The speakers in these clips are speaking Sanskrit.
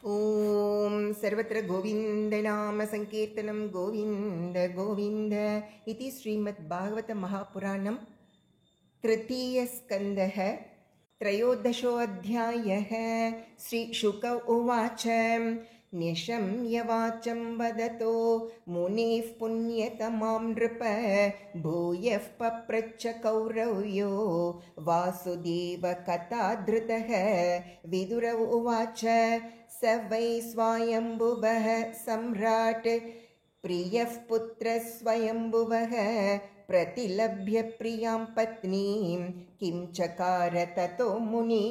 ॐ सर्वत्र गोविन्दनामसङ्कीर्तनं गोविन्द गोविन्द इति श्रीमद्भागवतमहापुराणं तृतीयस्कन्धः त्रयोदशोऽध्यायः। श्रीशुक उवाच निशम्य वाचं वदतो मुनिः पुण्यतमां नृप भूयः पप्रच्छ कौरव्यो वासुदेवकथाधृतः। विदुर उवाच स वै स्वायम्भुवः सम्राट् प्रियः पुत्रः स्वयम्भुवः प्रतिलभ्य प्रियां पत्नीं किं चकार ततो मुनि।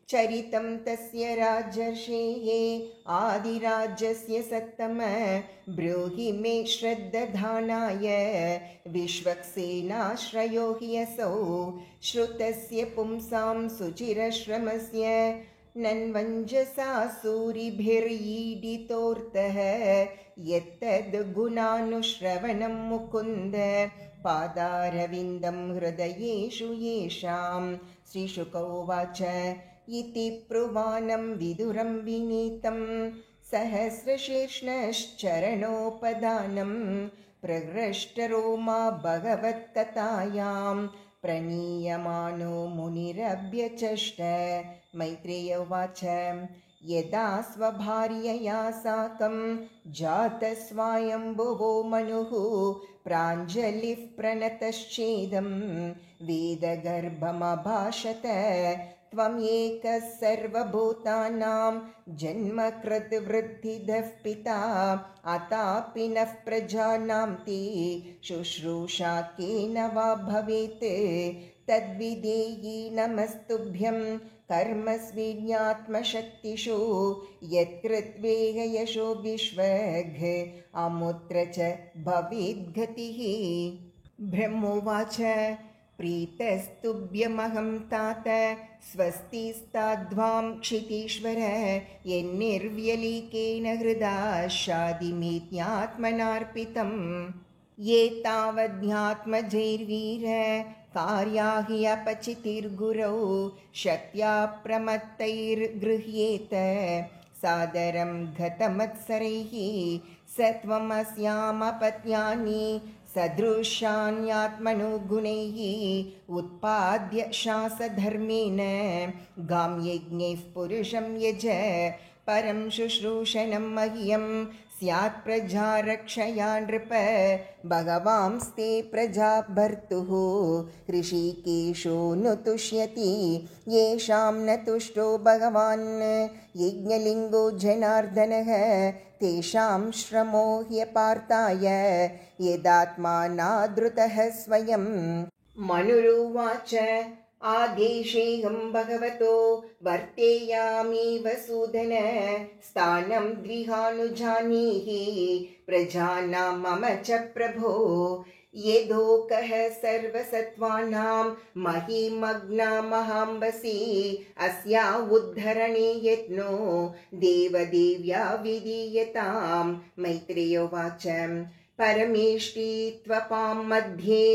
चरितं तस्य राजर्षेः आदिराजस्य सत्तम ब्रूहि मे श्रद्दधानाय विश्वक्सेनाश्रयो हि असौ श्रुतस्य पुंसां सुचिरश्रमस्य नन्वञ्जसा सूरिभिर्यीडितोऽर्थः यत्तद्गुणानुश्रवणं मुकुन्द पादारविन्दं हृदयेषु येषां। श्रीशुक उवाच इति प्रुवाणं विदुरं विनीतं सहस्रशीर्ष्णश्चरणोपदानं प्रहृष्टरोमा भगवत्कथायां प्रणीयमानो मुनिरभ्यचष्ट। मैत्रेय उवाच यदा स्वभार्यया साकं जातस्वायम्भुवो मनुः प्राञ्जलिः प्रणतश्चेदं वेदगर्भमभाषत। त्वम् एकः सर्वभूतानां जन्मकृद्वृद्धिदः पिता अतापि नः प्रजानां ते शुश्रूषा केन वा भवेत् तद्विधेयी नमस्तुभ्यं कर्मस्वीन्यात्मशक्तिषु यत्कृत्वेह यशो विश्वघ् अमुत्र च भवेद्गतिः। ब्रह्मोवाच प्रीतस्तुभ्यमहं तात स्वस्तिस्ताद्वां क्षितीश्वर यन्निर्व्यलीकेन हृदा शादिमेत्यात्मनार्पितं। ये तावध्यात्मजैर्वीर कार्या हि अपचितिर्गुरौ शक्त्या प्रमत्तैर्गृह्येत सादरं गतमत्सरैः स त्वमस्यामपत्यानि सदृशान्यात्मनुगुणैः उत्पाद्य शासधर्मेण गां यज्ञैः पुरुषं यज परं शुश्रूषणं मह्यं स्यात् प्रजारक्षया नृप। भगवांस्ते प्रजा भर्तुः ऋषिकेशो नु तुष्यति येषां न तुष्टो भगवान् यज्ञलिङ्गो जनार्दनः तेषां श्रमो ह्यपार्थाय यदात्मानादृतः स्वयं। मनुरुवाच आदेशेऽहं भगवतो वर्तेयामि वसूदन स्थानं द्विहानुजानीहि प्रजानां मम च प्रभो। यदोकः सर्वसत्त्वानां महीमग्नामहाम्बसि अस्या उद्धरणे यत्नो देवदेव्या विधीयतां। मैत्रेयोवाच परमेष्टि त्वपां मध्ये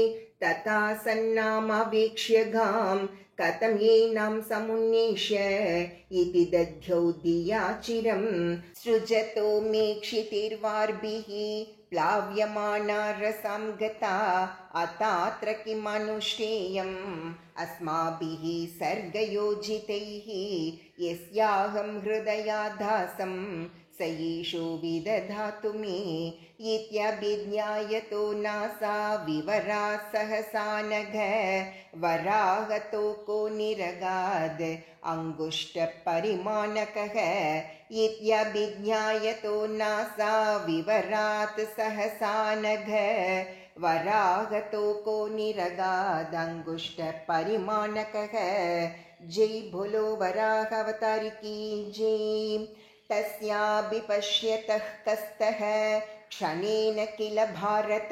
तथा सन्नामवेक्ष्य गां कथं येनां समुन्नेष्य इति दध्यौ दियाचिरं। सृजतो मे क्षितिर्वार्भिः प्लाव्यमाना रसां गता अतात्र किमनुष्ठेयम् अस्माभिः सर्गयोजितैः। यस्याहं हृदयाधासं स येषु विदधातु मे इत्यभिज्ञायतो नासा विवरा सहसा नघ वराहतो को निरगाद अङ्गुष्ठपरिमाणकः इत्यभिज्ञायतो नासा विवरात् सहसा नघ वराहतो को निरगाद अङ्गुष्ठपरिमाणकः। जय भोलो वराहवतारी की जय। तस्याभिपश्यतः कस्तः क्षणेन किल भारत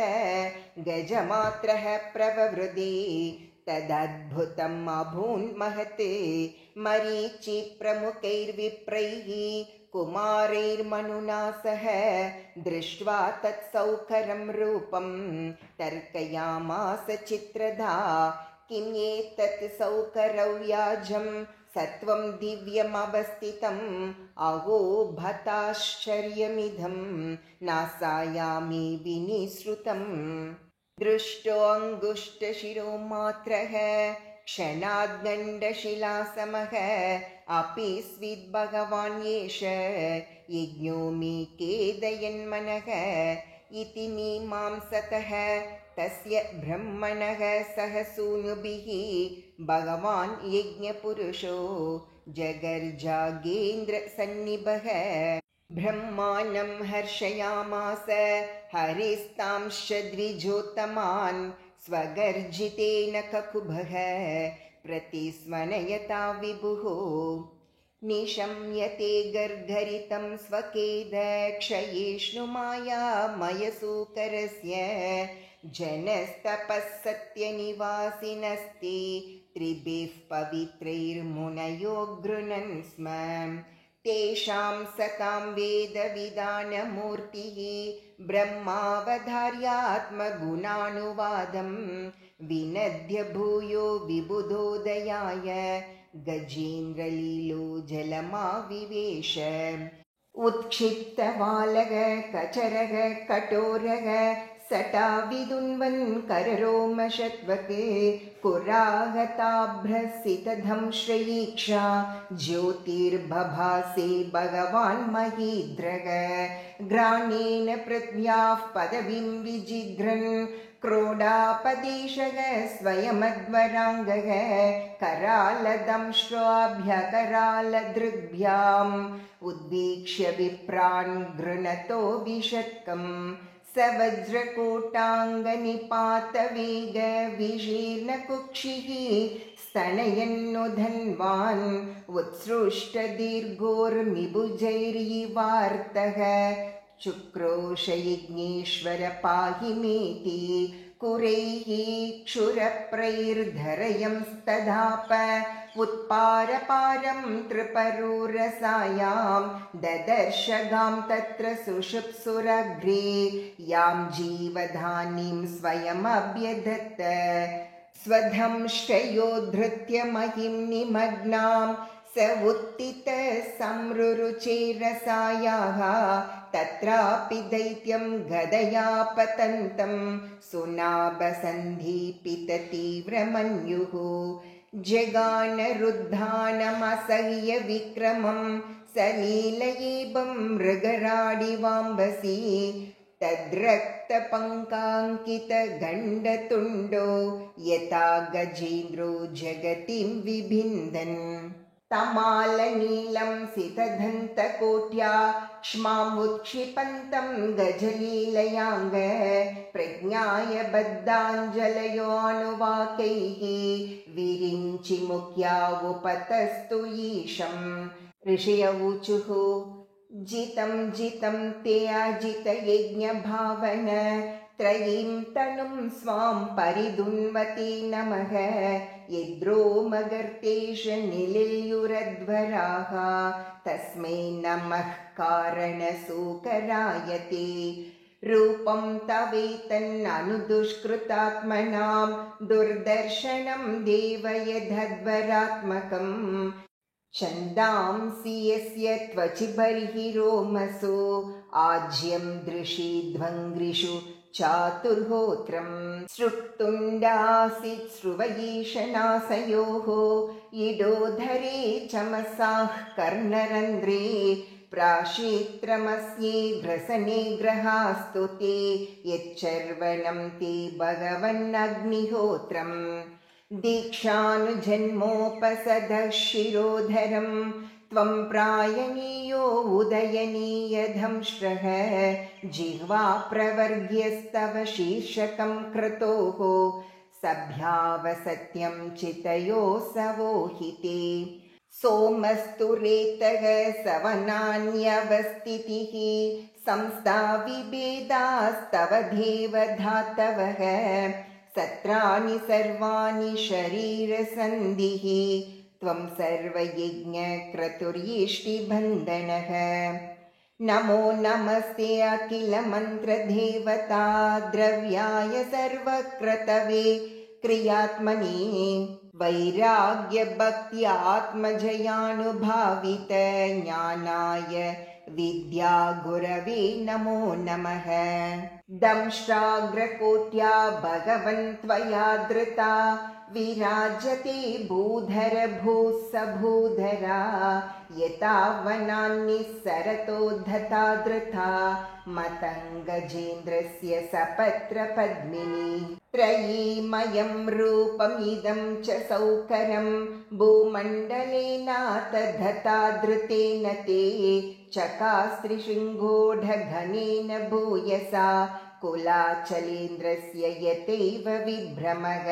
गजमात्रः प्रववृदे तदद्भुतम् अभून्महत्। मरीचि प्रमुखैर्विप्रैः कुमारैर्मनुना सह दृष्ट्वा तत्सौकरं रूपं तर्कयामास चित्रधा। किं एतत् सौकरव्याजं सत्वं दिव्यमवस्थितम् अहो भताश्चर्यमिदं नासायामि विनिसृतम् दृष्टोऽङ्गुष्ठशिरो मात्रः क्षणाद्गण्डशिलासमः अपि स्विद्भगवान् एष यज्ञो मे केदयन्मनः इति मीमांसतः तस्य ब्रह्मणः सह सूनुभिः भगवान् यज्ञपुरुषो जगर्जागेन्द्रसन्निभः ब्रह्माणं हर्षयामास हरिस्तांश्च द्विजोत्तमान् स्वगर्जितेन ककुभः प्रतिस्मनयता विभुः निशम्यते गर्गरितं स्वकेदक्षयेष्णुमायामयसूकरस्य जनस्तपः सत्यनिवासिनस्ति त्रिभिः पवित्रैर्मुनयो गृह्णन् स्म तेषां सतां वेदविधानमूर्तिः ब्रह्मावधार्यात्मगुणानुवादं विनद्य भूयो विबुधोदयाय गजेन्द्रलीलो जलमाविवेश उत्क्षिप्तवालः कचरः कठोरः सटाविदुन्वन् कररोमशत्वक् कुराहताभ्रसितधं श्रयीक्षा ज्योतिर्बभासे भगवान् महीद्रः ग्राणेन पृथ्व्याः पदवीं विजिघ्रन् क्रोडापदेशः स्वयमध्वराङ्गः करालदंष्ट्वाभ्यकरालदृग्भ्याम् उद्वीक्ष्य विप्रान् गृणतो विषत्कम् स वज्रकोटाङ्गनिपातवेग विशीर्णकुक्षिः स्तनयन्नो धन्वान् उत्सृष्टदीर्घोर्मिभुजैर्यिवार्तः शुक्रोशयज्ञेश्वर पाहि मेति कुरैः क्षुरप्रैर्धरयंस्तदाप उत्पारपारं त्रिपरोरसायां ददर्शगां तत्र सुषुप्सुरग्रे यां जीवधानीं स्वयमभ्यदत्त स्वधंष्टयोद्धृत्य महिं निमग्नां स उत्थित संरुरुचेरसायाः तत्रापि दैत्यं गदया पतन्तं सुनाभसन्धिपिततीव्रमन्युः जगानरुद्धानमसह्य विक्रमं सलीलयेबं मृगराडिवाम्बसी तद्रक्तपङ्काङ्कितगण्डतुण्डो यथा गजेन्द्रो जगतिं विभिन्दन् तमालनीलं सितदन्तकोट्या क्ष्मामुत्क्षिपन्तं गजलीलयाङ्ग प्रज्ञाय बद्धाञ्जलयोऽनुवाकैः विरिञ्चि मुख्या उपतस्तु ईशम् ऋषय ऊचुः जितं जितं ते अजितयज्ञभावन त्रयीं तनुं स्वां परिधुन्वते नमः यद्रोमगर्तेश निलिल्युरध्वराः तस्मै नमः कारणसूकरायते रूपं तवेतन्ननुदुष्कृतात्मनां दुर्दर्शनं देवयधध्वरात्मकम् छन्दांसि यस्य त्वचि बर्हिरोमसो आज्यं दृशीध्वङ्ग्रिषु चातुर्होत्रं सृक्तुण्डासीत् श्रुवयीशनासयोः इडोधरे चमसाः कर्णरन्ध्रे प्राशीत्रमस्ये ग्रसने ग्रहास्तु ते यच्चर्वणं ते भगवन्नग्निहोत्रम् दीक्षानुजन्मोपसदः शिरोधरं त्वं प्रायणीयो उदयनीयधंष्ट्रः जिह्वा प्रवर्ग्यस्तव शीर्षकं क्रतोः सभ्यावसत्यं चितयोऽसवोहिते सोमस्तु रेतः सवनान्यवस्थितिः संस्था विभेदास्तव देवधातवः सत्राणि सर्वाणि शरीरसन्धिः त्वं सर्वयज्ञक्रतुर्येष्टिबन्धनः नमो नमस्ते अखिलमन्त्रदेवता द्रव्याय सर्वक्रतवे क्रियात्मने वैराग्यभक्त्यात्मजयानुभावित ज्ञानाय विद्या गुरवे नमो नमः। दंष्ट्राग्रकोट्या भगवन् त्वया धृता विराजते भूधर भूः स भूधरा यथा वनान्निस्सरतोद्धता धृता मतङ्गजेन्द्रस्य सपत्रपद्मिनी। त्रयीमयं रूपमिदं च सौकरं भूमण्डलेनातधता धृतेन ते चकास्त्रिशृङ्गोढघनेन भूयसा कुलाचलेन्द्रस्य यतैव विभ्रमः।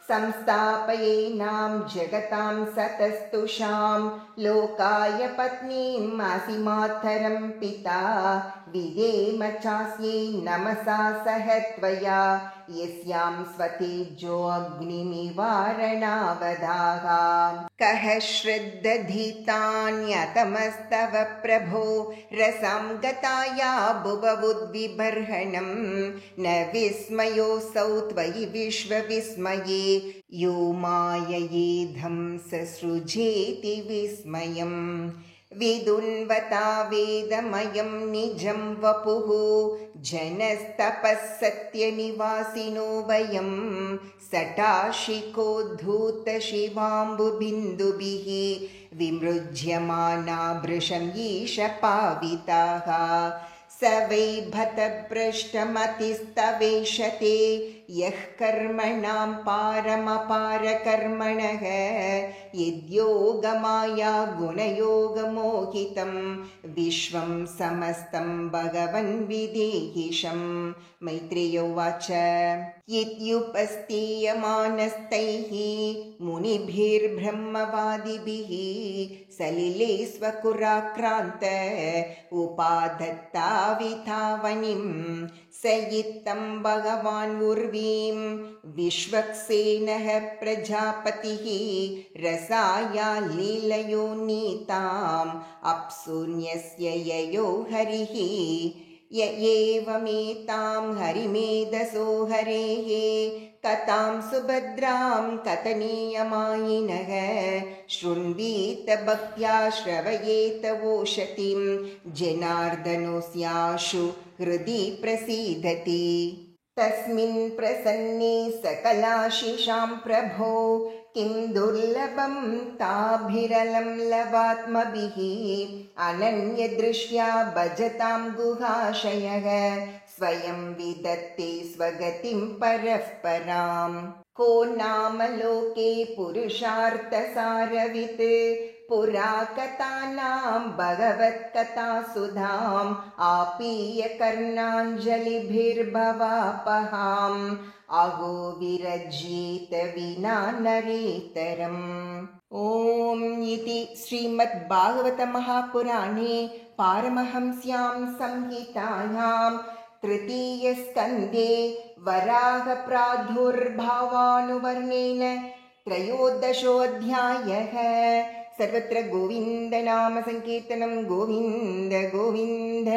संस्थापयेनां जगतां सतस्तुषां लोकाय पत्नीम् असिमातरं पिता विधेम चास्यै नमसा सह त्वया यस्यां स्वतेजोऽग्निनिवारणावधाः। कः श्रद्धधीतान्यतमस्तव प्रभो रसां गताया भुववुद्विबर्हणं न विस्मयोऽसौ त्वयि विश्वविस्मये यो माययेधं ससृजेति विस्मयम्। विदुन्वता वेदमयं निजं वपुः जनस्तपः सत्यनिवासिनो वयं सटाशिकोद्धूतशिवाम्बुबिन्दुभिः विमृज्यमाना भृशं ईशपाविताः। स वै भतभ्रष्टमतिस्तवेशते यः कर्मणां पारमपारकर्मणः यद्योगमाया गुणयोगमोहितं विश्वं समस्तं भगवन् विदेहिशं। मैत्रेय उवाच इत्युपस्थीयमानस्तैः मुनिभिर्ब्रह्मवादिभिः सलिले स्वकुराक्रान्त उपादत्तावितावनिं स इत्थं भगवान् उर्वीं विश्वक्सेनः प्रजापतिः रसाया लीलयो नीताम् अप्सून्यस्य ययो हरिः। य एवमेतां हरिमेधसो हरेः कथां सुभद्रां कथनीयमायिनः शृण्वीत भक्त्या श्रवयेत वोषतिं जनार्दनोऽस्याशु हृदि प्रसीदति। तस्मिन् प्रसन्ने सकलाशिषां प्रभो किं दुर्लभं ताभिरलं लवात्मभिः अनन्यदृष्ट्या भजतां गुहाशयः स्वयं विदत्ते स्वगतिं परः पराम्। को नाम लोके पुरुषार्थसारवित् पुरा कथानां भगवत्कथासुधाम् आपीय कर्णाञ्जलिभिर्भवापहाम् अहो विरज्येत विना नरेतरम्। ॐ इति श्रीमद्भागवतमहापुराणे पारमहंस्यां संहितायां तृतीयस्कन्धे वराहप्रादुर्भावानुवर्णनेन त्रयोदशोऽध्यायः। सर्वत्र गोविन्द नाम संकीर्तनं गोविन्द गोविन्द।